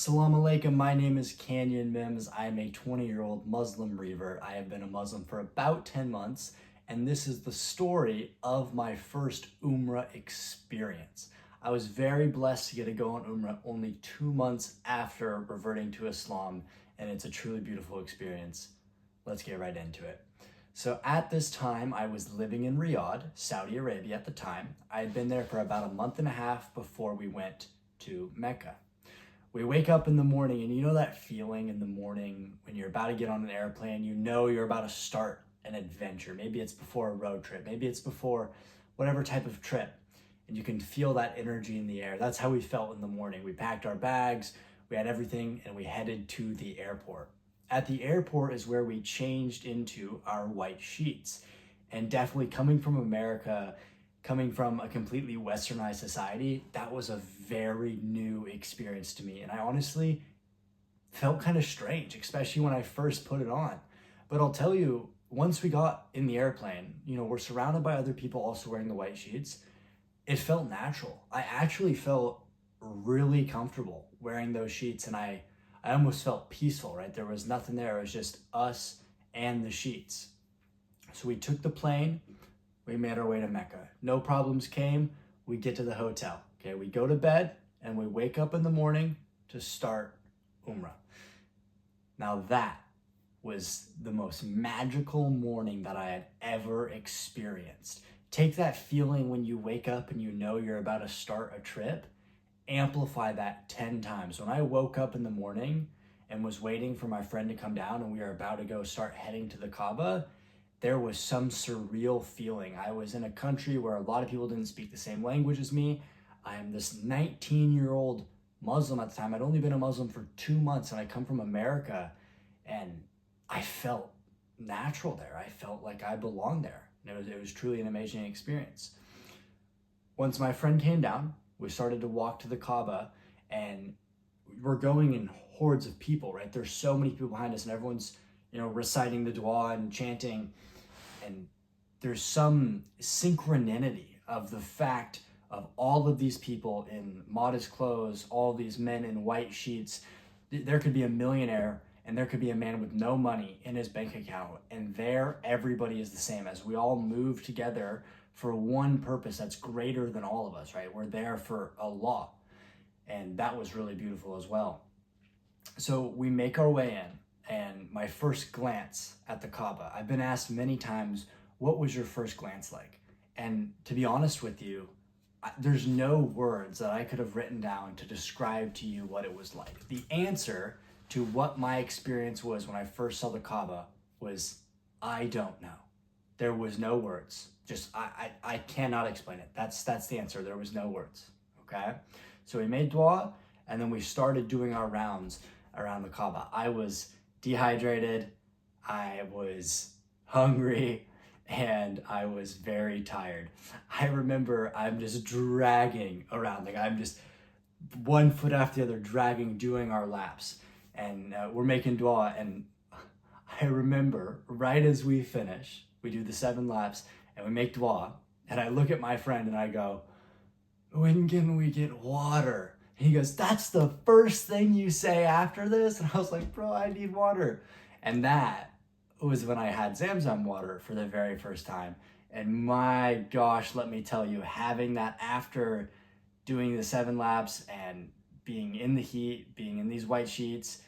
Assalamu alaikum, my name is Canyon Mims. I am a 20-year-old Muslim revert. I have been a Muslim for about 10 months, and this is the story of my first Umrah experience. I was very blessed to get to go on Umrah only 2 months after reverting to Islam, and it's a truly beautiful experience. Let's get right into it. So at this time, I was living in Riyadh, Saudi Arabia at the time. I had been there for about a month and a half before we went to Mecca. We wake up in the morning, and you know that feeling in the morning when you're about to get on an airplane, you know you're about to start an adventure. Maybe it's before a road trip, maybe it's before whatever type of trip, and you can feel that energy in the air. That's how we felt in the morning. We packed our bags, we had everything, and we headed to the airport. At the airport is where we changed into our white sheets. And definitely coming from America, coming from a completely westernized society, that was a very new experience to me. And I honestly felt kind of strange, especially when I first put it on. But I'll tell you, once we got in the airplane, we're surrounded by other people also wearing the white sheets. It felt natural. I actually felt really comfortable wearing those sheets, and I almost felt peaceful, right? There was nothing there. It was just us and the sheets. So we took the plane, we made our way to Mecca. No problems came. We get to the hotel. Okay, we go to bed and we wake up in the morning to start Umrah. Now that was the most magical morning that I had ever experienced. Take that feeling when you wake up and you know you're about to start a trip, amplify that 10 times. When I woke up in the morning and was waiting for my friend to come down and we were about to go start heading to the Kaaba, there was some surreal feeling. I was in a country where a lot of people didn't speak the same language as me. I am this 19-year-old Muslim at the time. I'd only been a Muslim for 2 months, and I come from America, and I felt natural there. I felt like I belonged there. It was truly an amazing experience. Once my friend came down, we started to walk to the Kaaba, and we're going in hordes of people, right? There's so many people behind us, and everyone's reciting the dua and chanting. And there's some synchronicity of the fact of all of these people in modest clothes, all these men in white sheets. There could be a millionaire and there could be a man with no money in his bank account. And there, everybody is the same, as we all move together for one purpose that's greater than all of us, right? We're there for Allah. And that was really beautiful as well. So we make our way in, and my first glance at the Kaaba, I've been asked many times, what was your first glance like? And to be honest with you, there's no words that I could have written down to describe to you what it was like. The answer to what my experience was when I first saw the Kaaba was, I don't know. There was no words. Just, I cannot explain it. That's the answer. There was no words, okay? So we made dua, and then we started doing our rounds around the Kaaba. I was dehydrated, I was hungry, and I was very tired. I remember I'm just dragging around, like I'm just one foot after the other dragging, doing our laps, and we're making dua. And I remember right as we finish, we do the 7 laps and we make dua, and I look at my friend and I go, when can we get water? And he goes, that's the first thing you say after this? And I was like, bro, I need water. And that was when I had Zamzam water for the very first time. And my gosh, let me tell you, having that after doing the 7 laps and being in the heat, being in these white sheets,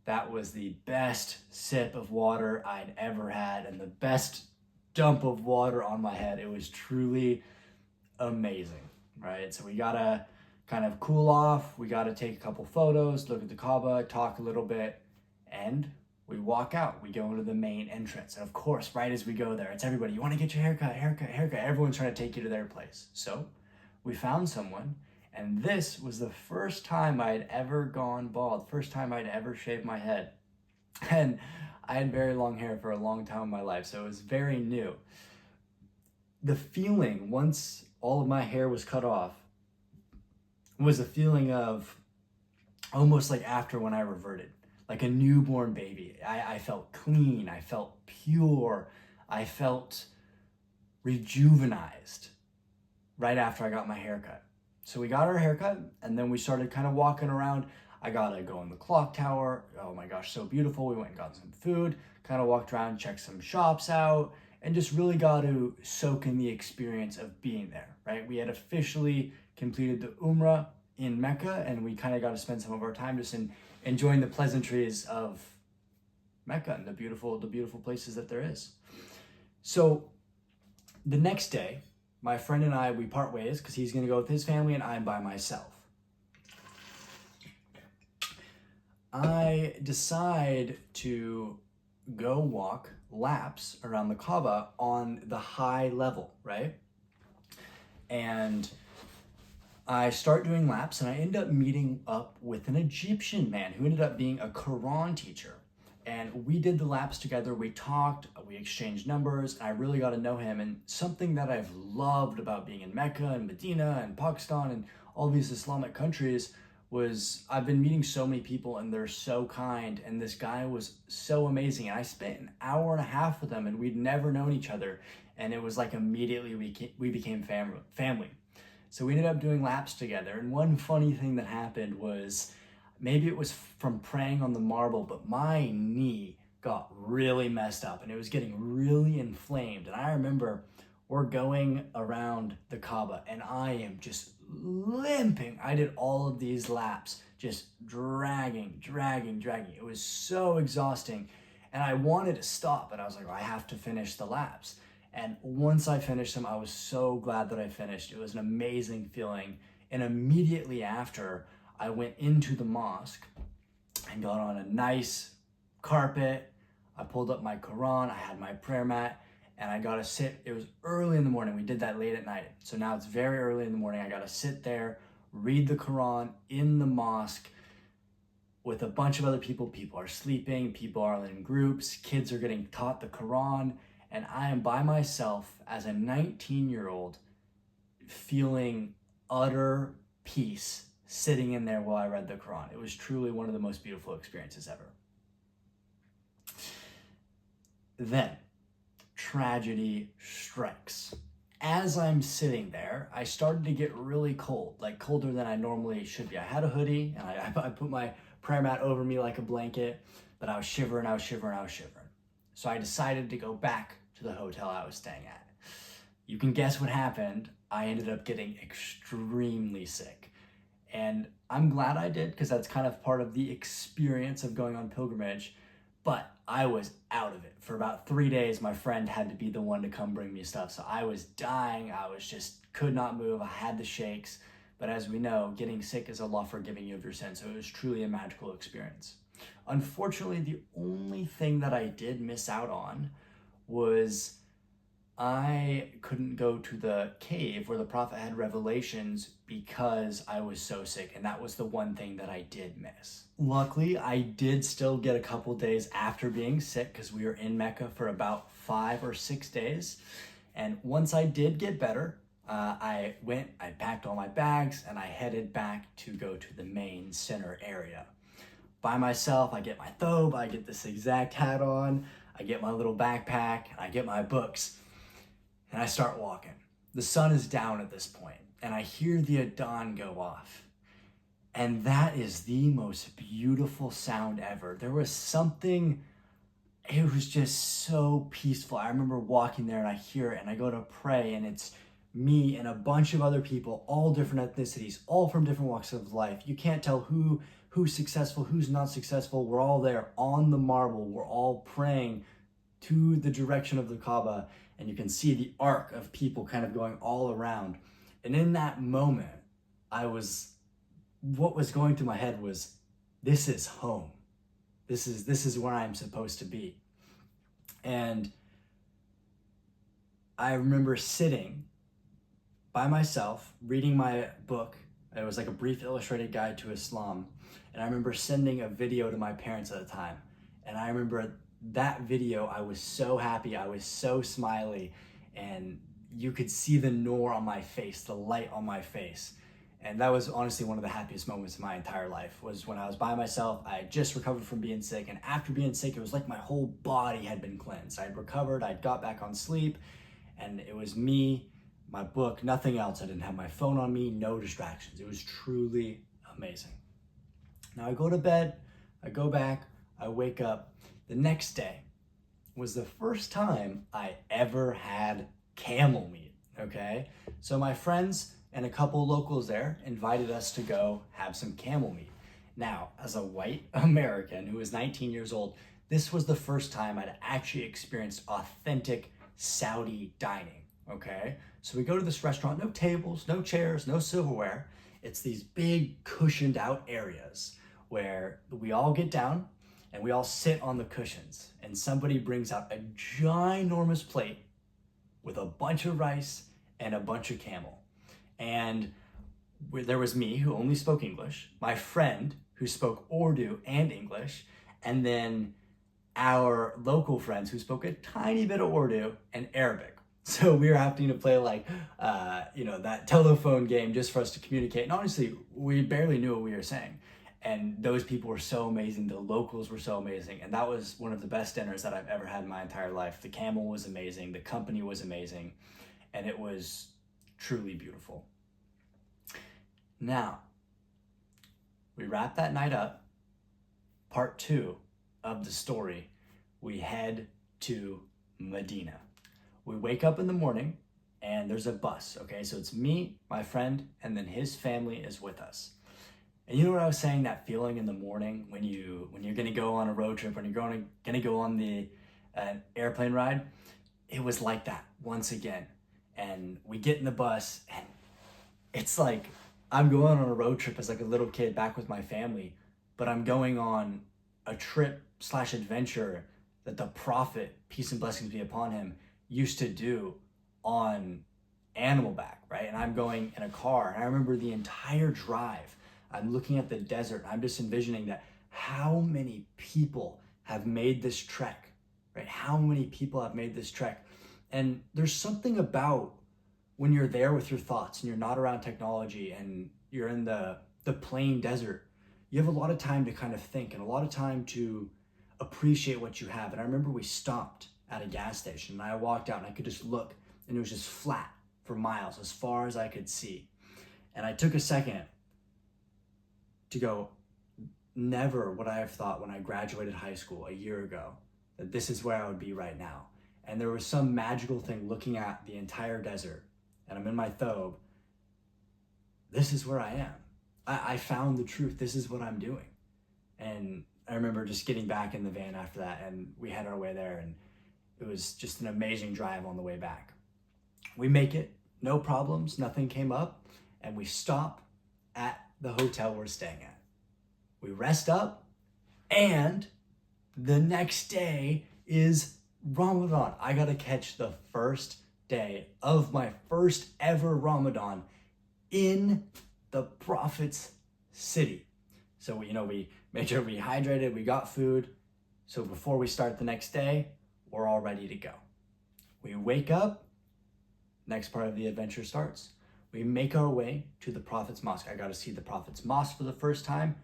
that was the best sip of water I'd ever had, and the best dump of water on my head. It was truly amazing, right? So we gotta kind of cool off, we gotta take a couple photos, look at the Kaaba, talk a little bit, and we walk out. We go into the main entrance. And of course, right as we go there, it's everybody, you wanna get your haircut. Everyone's trying to take you to their place. So we found someone, and this was the first time I had ever gone bald, first time I'd ever shaved my head. And I had very long hair for a long time in my life, so it was very new. The feeling, once all of my hair was cut off, was a feeling of almost like after when I reverted, like a newborn baby. I felt clean, I felt pure, I felt rejuvenized right after I got my haircut. So we got our haircut, and then we started kind of walking around. I got to go in the clock tower. Oh my gosh, so beautiful. We went and got some food, kind of walked around, checked some shops out, and just really got to soak in the experience of being there, right? We had officially completed the Umrah in Mecca, and we kind of got to spend some of our time just in enjoying the pleasantries of Mecca and the beautiful places that there is. So the next day, my friend and I, we part ways because he's going to go with his family and I'm by myself. I decide to go walk laps around the Kaaba on the high level, right? And I start doing laps and I end up meeting up with an Egyptian man who ended up being a Quran teacher. And we did the laps together, we talked, we exchanged numbers, and I really got to know him. And something that I've loved about being in Mecca and Medina and Pakistan and all these Islamic countries was I've been meeting so many people and they're so kind, and this guy was so amazing. And I spent an hour and a half with him and we'd never known each other. And it was like immediately we became family. So we ended up doing laps together. And one funny thing that happened was, maybe it was from praying on the marble, but my knee got really messed up and it was getting really inflamed. And I remember we're going around the Kaaba and I am just limping. I did all of these laps, just dragging. It was so exhausting. And I wanted to stop, but I was like, I have to finish the laps. And once I finished them, I was so glad that I finished. It was an amazing feeling. And immediately after, I went into the mosque and got on a nice carpet. I pulled up my Quran, I had my prayer mat, and I got to sit. It was early in the morning. We did that late at night. So now it's very early in the morning. I got to sit there, read the Quran in the mosque with a bunch of other people. People are sleeping, people are in groups, kids are getting taught the Quran, and I am by myself as a 19-year-old feeling utter peace sitting in there while I read the Quran. It was truly one of the most beautiful experiences ever. Then, tragedy strikes. As I'm sitting there, I started to get really cold, like colder than I normally should be. I had a hoodie, and I put my prayer mat over me like a blanket, but I was shivering. So I decided to go back to the hotel I was staying at. You can guess what happened. I ended up getting extremely sick. And I'm glad I did, because that's kind of part of the experience of going on pilgrimage. But I was out of it. For about 3 days, my friend had to be the one to come bring me stuff. So I was dying. I was just could not move. I had the shakes. But as we know, getting sick is Allah forgiving you of your sins. So it was truly a magical experience. Unfortunately, the only thing that I did miss out on was I couldn't go to the cave where the Prophet had revelations because I was so sick, and that was the one thing that I did miss. Luckily, I did still get a couple days after being sick because we were in Mecca for about 5 or 6 days. And once I did get better, I packed all my bags, and I headed back to go to the main center area. By myself, I get my thobe, I get this exact hat on, I get my little backpack, I get my books. And I start walking. The sun is down at this point, and I hear the adhan go off. And that is the most beautiful sound ever. There was something, it was just so peaceful. I remember walking there and I hear it and I go to pray, and it's me and a bunch of other people, all different ethnicities, all from different walks of life. You can't tell who's successful, who's not successful. We're all there on the marble. We're all praying to the direction of the Kaaba. And you can see the arc of people kind of going all around. And in that moment, what was going through my head was, this is home. This is where I'm supposed to be. And I remember sitting by myself, reading my book. It was like a brief illustrated guide to Islam. And I remember sending a video to my parents at the time. And I remember that video, I was so happy, I was so smiley, and you could see the noor on my face, the light on my face. And that was honestly one of the happiest moments in my entire life, was when I was by myself. I had just recovered from being sick, and after being sick, it was like my whole body had been cleansed. I had recovered, I'd got back on sleep, and it was me, my book, nothing else. I didn't have my phone on me, no distractions. It was truly amazing. Now I go to bed, I go back, I wake up. The next day was the first time I ever had camel meat, okay? So my friends and a couple locals there invited us to go have some camel meat. Now, as a white American who was 19 years old, this was the first time I'd actually experienced authentic Saudi dining, okay? So we go to this restaurant, no tables, no chairs, no silverware. It's these big cushioned out areas where we all get down and we all sit on the cushions, and somebody brings out a ginormous plate with a bunch of rice and a bunch of camel. And there was me, who only spoke English, my friend who spoke Urdu and English, and then our local friends who spoke a tiny bit of Urdu and Arabic. So we were having to play that telephone game just for us to communicate. And honestly, we barely knew what we were saying. And those people were so amazing. The locals were so amazing. And that was one of the best dinners that I've ever had in my entire life. The camel was amazing. The company was amazing. And it was truly beautiful. Now, we wrap that night up. Part 2 of the story, we head to Medina. We wake up in the morning and there's a bus, okay? So it's me, my friend, and then his family is with us. And you know what I was saying, that feeling in the morning when you're gonna go on a road trip, when you're gonna go on the airplane ride? It was like that once again. And we get in the bus and it's like I'm going on a road trip as like a little kid back with my family, but I'm going on a trip / adventure that the Prophet, peace and blessings be upon him, used to do on animal back, right? And I'm going in a car, and I remember the entire drive, I'm looking at the desert, and I'm just envisioning that how many people have made this trek, right? How many people have made this trek? And there's something about when you're there with your thoughts and you're not around technology and you're in the plain desert, you have a lot of time to kind of think and a lot of time to appreciate what you have. And I remember we stopped at a gas station and I walked out and I could just look and it was just flat for miles as far as I could see. And I took a second to go, never would I have thought when I graduated high school a year ago that this is where I would be right now. And there was some magical thing looking at the entire desert, and I'm in my thobe. This is where I am. I found the truth. This is what I'm doing. And I remember just getting back in the van after that, and we had our way there, and it was just an amazing drive on the way back. We make it, no problems, nothing came up, and we stop at the hotel we're staying at. We rest up, and the next day is Ramadan. I gotta catch the first day of my first ever Ramadan in the Prophet's city. So we made sure we hydrated, we got food. So before we start the next day, we're all ready to go. We wake up, next part of the adventure starts. We make our way to the Prophet's Mosque. I got to see the Prophet's Mosque for the first time.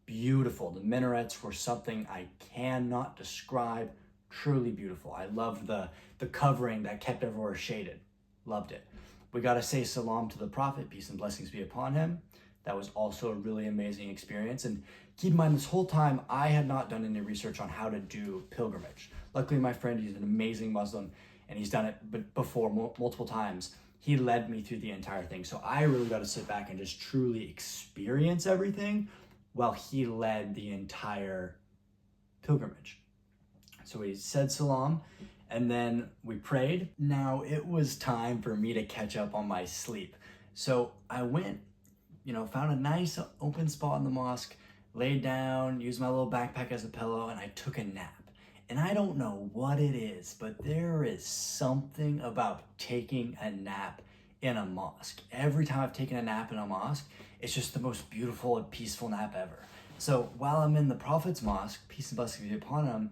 Beautiful. The minarets were something I cannot describe. Truly beautiful. I loved the covering that kept everywhere shaded. Loved it. We got to say salam to the Prophet, peace and blessings be upon him. That was also a really amazing experience. And keep in mind, this whole time, I had not done any research on how to do pilgrimage. Luckily, my friend, he's an amazing Muslim, and he's done it before multiple times. He led me through the entire thing. So I really got to sit back and just truly experience everything while he led the entire pilgrimage. So we said salam, and then we prayed. Now it was time for me to catch up on my sleep. So I went, found a nice open spot in the mosque, laid down, used my little backpack as a pillow, and I took a nap. And I don't know what it is, but there is something about taking a nap in a mosque. Every time I've taken a nap in a mosque, it's just the most beautiful and peaceful nap ever. So while I'm in the Prophet's Mosque, peace and blessings be upon him,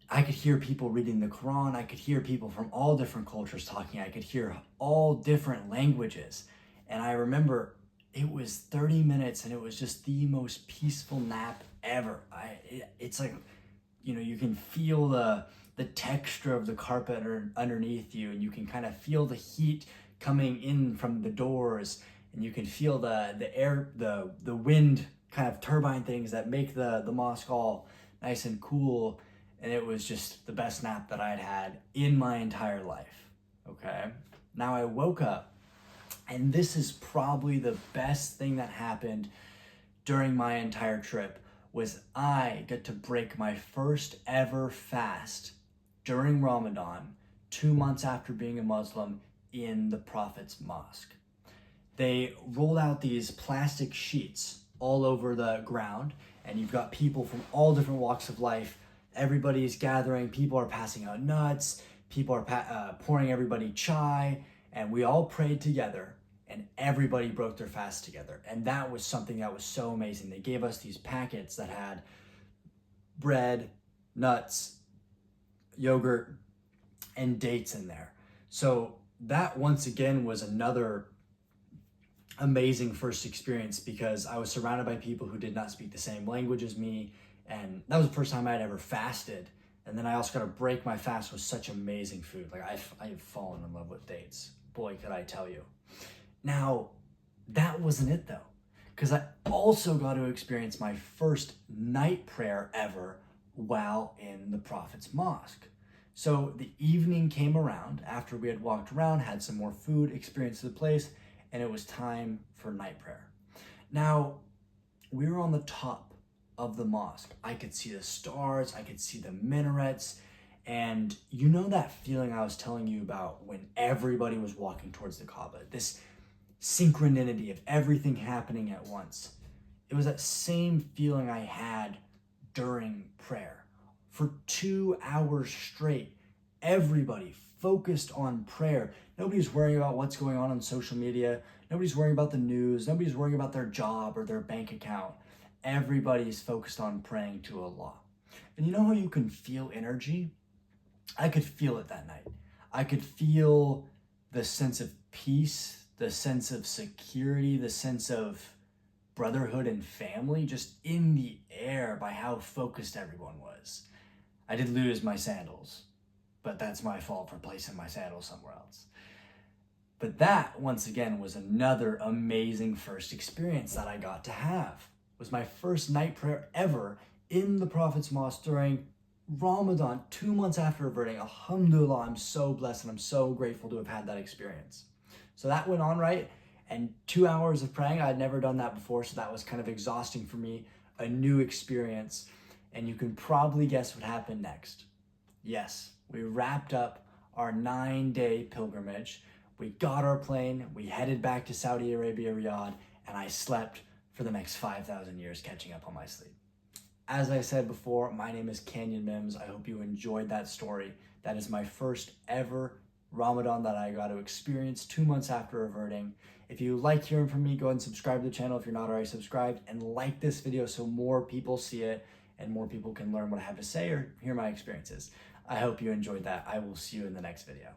I could hear people reading the Quran. I could hear people from all different cultures talking. I could hear all different languages. And I remember it was 30 minutes and it was just the most peaceful nap ever. It's like, you can feel the texture of the carpet underneath you, and you can kind of feel the heat coming in from the doors, and you can feel the air, the wind kind of turbine things that make the mosque all nice and cool. And it was just the best nap that I had had in my entire life. Okay. Now I woke up, and this is probably the best thing that happened during my entire trip, was I got to break my first ever fast during Ramadan, 2 months after being a Muslim, in the Prophet's mosque. They rolled out these plastic sheets all over the ground, and you've got people from all different walks of life. Everybody's gathering, people are passing out nuts, people are pouring everybody chai, and we all prayed together, and everybody broke their fast together. And that was something that was so amazing. They gave us these packets that had bread, nuts, yogurt, and dates in there. So that once again was another amazing first experience, because I was surrounded by people who did not speak the same language as me, and that was the first time I had ever fasted. And then I also got to break my fast with such amazing food. Like I've fallen in love with dates. Boy, could I tell you. Now, that wasn't it though, because I also got to experience my first night prayer ever while in the Prophet's mosque. So the evening came around after we had walked around, had some more food, experienced the place, and it was time for night prayer. Now, we were on the top of the mosque. I could see the stars, I could see the minarets, and you know that feeling I was telling you about when everybody was walking towards the Kaaba, this synchronicity of everything happening at once. It was that same feeling I had during prayer. For 2 hours straight, everybody focused on prayer. Nobody's worrying about what's going on social media. Nobody's worrying about the news. Nobody's worrying about their job or their bank account. Everybody's focused on praying to Allah. And you know how you can feel energy? I could feel it that night. I could feel the sense of peace, the sense of security, the sense of brotherhood and family just in the air by how focused everyone was. I did lose my sandals, but that's my fault for placing my sandals somewhere else. But that, once again, was another amazing first experience that I got to have. It was my first night prayer ever in the Prophet's mosque during Ramadan, 2 months after reverting. Alhamdulillah, I'm so blessed and I'm so grateful to have had that experience. So that went on right, and 2 hours of praying, I'd never done that before, so that was kind of exhausting for me, a new experience. And you can probably guess what happened next. Yes, we wrapped up our 9-day pilgrimage. We got our plane, we headed back to Saudi Arabia, Riyadh, and I slept for the next 5,000 years catching up on my sleep. As I said before, my name is Canyon Mims. I hope you enjoyed that story. That is my first ever Ramadan that I got to experience 2 months after reverting. If you like hearing from me, go ahead and subscribe to the channel if you're not already subscribed, and like this video so more people see it and more people can learn what I have to say or hear my experiences. I hope you enjoyed that. I will see you in the next video.